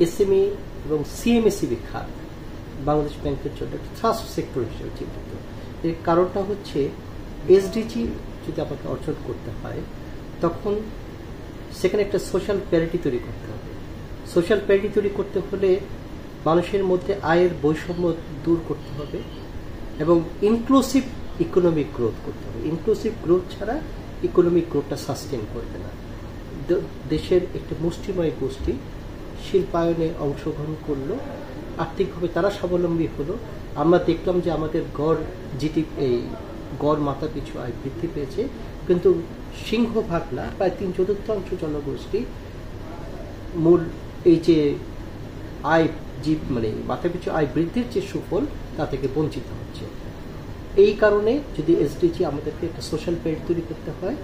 SME এবং CMSME খাত বাংলাদেশ ব্যাংকের জন্য একটা ট্রাস্ট সেক্টর হিসেবে চিহ্নিত। এর কারণটা হচ্ছে এসডিজি যদি আমাকে অর্জন করতে হয় তখন সেখানে একটা সোশ্যাল প্যারিটি তৈরি করতে হবে। সোশ্যাল প্যারিটি তৈরি করতে হলে মানুষের মধ্যে আয়ের বৈষম্য দূর করতে হবে এবং ইনক্লুসিভ ইকোনমিক গ্রোথ করতে হবে। ইনক্লুসিভ গ্রোথ ছাড়া ইকোনমিক গ্রোথটা সাস্টেন করবে না। দেশের একটা মুষ্টিময় গোষ্ঠী শিল্পায়নে অংশগ্রহণ করলো, আর্থিকভাবে তারা স্বাবলম্বী হলো। আমরা দেখলাম যে আমাদের গড় মাথা পিছু আয় বৃদ্ধি পেয়েছে, কিন্তু সিংহভাগ না, প্রায় 3/4 জনগোষ্ঠী মূল এই যে আয় মানে মাথা পিছু আয় বৃদ্ধির যে সুফল তা থেকে বঞ্চিত হচ্ছে। এই কারণে যদি এসডিজি আমাদেরকে একটা সোশ্যাল প্যারিটি তৈরি করতে হয়,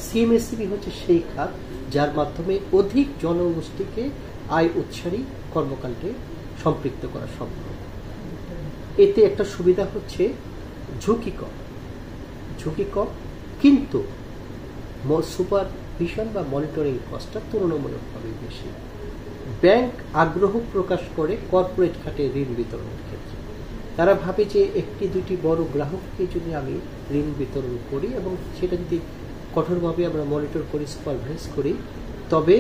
সিএমএসসিবি হচ্ছে সেই খাত যার মাধ্যমে অধিক জনগোষ্ঠীকে আয় উৎসারী কর্মকাণ্ডে সম্পৃক্ত করা সম্ভব। এতে একটা সুবিধা হচ্ছে ঝুঁকি কম, কিন্তু সুপারভিশন বা মনিটরিং কস্টটা তুলনামূলকভাবে বেশি। ব্যাংক আগ্রহ প্রকাশ করে কর্পোরেট খাতে ঋণ বিতরণের ক্ষেত্রে। তারা ভাবে যে 1-2টি বড় গ্রাহককে যদি আমি ঋণ বিতরণ করি এবং সেটা যদি কঠোরভাবে আমরা মনিটর করি, সুপারভাইজ করি, তবে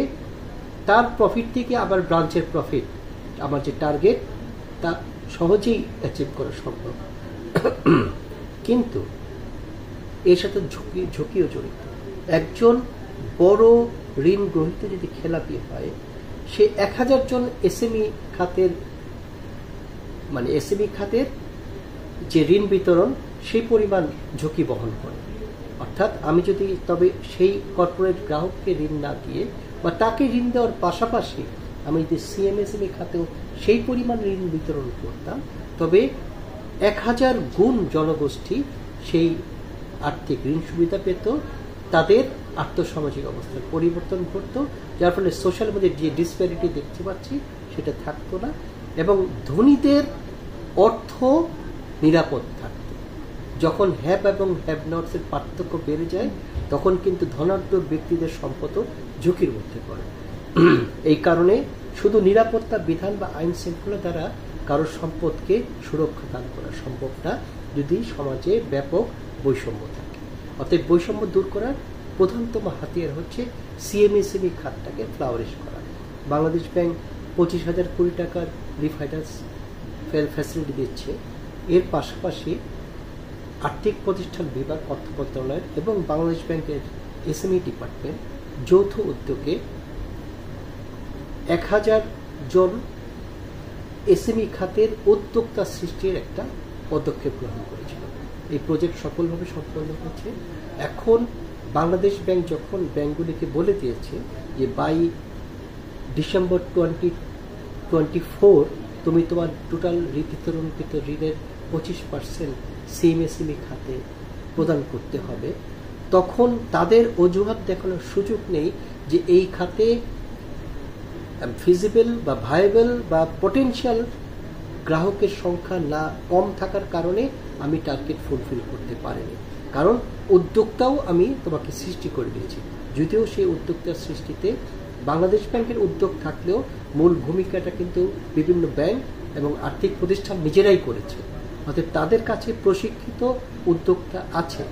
তার প্রফিট থেকে আবার ব্রাঞ্চের প্রফিট, আমার যে টার্গেট, তা সহজেই অ্যাচিভ করা সম্ভব। কিন্তু এর সাথে ঝুঁকিও জড়িত। একজন বড় ঋণ গ্রহীতা যদি খেলাপি হয়, সে 1000 জন এসএমই খাতের যে ঋণ বিতরণ সেই পরিমাণ ঝুঁকি বহন করে। অর্থাৎ আমি যদি তবে সেই কর্পোরেট গ্রাহককে ঋণ না দিয়ে বা তাকে ঋণ দেওয়ার পাশাপাশি আমি যদি সিএমএসএমই খাতেও সেই পরিমাণ ঋণ বিতরণ করতাম, তবে 1000 গুণ জনগোষ্ঠী সেই আর্থিক ঋণ সুবিধা পেত, তাদের আর্থসামাজিক অবস্থার পরিবর্তন ঘটত, যার ফলে সোশ্যাল মধ্যে যে ডিসপ্যারিটি দেখতে পাচ্ছি সেটা থাকতো না এবং ধনীদের অর্থ নিরাপদ থাকত। যখন হ্যাভ এবং হ্যাভ নটসের পার্থক্য বেড়ে যায়, তখন কিন্তু ধনাঢ্য ব্যক্তিদের সম্পদও ঝুঁকির মধ্যে পড়ে। এই কারণে শুধু নিরাপত্তা বিধান বা আইন শৃঙ্খলা দ্বারা কারোর সম্পদকে সুরক্ষা দান করা সম্ভব না যদি সমাজে ব্যাপক বৈষম্য থাকে। অতএব বৈষম্য দূর করার প্রধানতম হাতিয়ার হচ্ছে সিএমএসএমই খাতটাকে ফ্লাওয়ারিশ করা। বাংলাদেশ ব্যাংক 25,000 কোটি টাকার রিফাইন্যান্স ফ্যাসিলিটি দিচ্ছে। এর পাশাপাশি আর্থিক প্রতিষ্ঠান বিভাগ, অর্থ মন্ত্রণালয় এবং বাংলাদেশ ব্যাংকের এসএমই ডিপার্টমেন্ট যৌথ উদ্যোগে 1000 জন এসএমই খাতের উদ্যোক্তা সৃষ্টির একটা পদক্ষেপ গ্রহণ করেছিল। এই প্রজেক্ট সফলভাবে সম্পন্ন হচ্ছে। এখন বাংলাদেশ ব্যাংক যখন ব্যাংকগুলিকে বলে দিয়েছে যে বাই ডিসেম্বর 2024 তুমি তোমার টোটাল বিতরণকৃত ঋণের 25% সিএমএসএমই খাতে প্রদান করতে হবে, তখন তাদের অজুহাত দেখানোর সুযোগ নেই যে এই খাতে ফিজিবল বা ভায়াবল বা পটেনশিয়াল গ্রাহকের সংখ্যা না কম থাকার কারণে আমি টার্গেট ফুলফিল করতে পারিনি। কারণ উদ্যোক্তাও আমি তোমাকে সৃষ্টি করে দিয়েছি, যদিও সেই উদ্যোক্তার সৃষ্টিতে বাংলাদেশ ব্যাংকের উদ্যোগ থাকলেও মূল ভূমিকাটা কিন্তু বিভিন্ন ব্যাংক এবং আর্থিক প্রতিষ্ঠান নিজেরাই করেছে। অর্থাৎ তাদের কাছে প্রশিক্ষিত উদ্যোক্তা আছে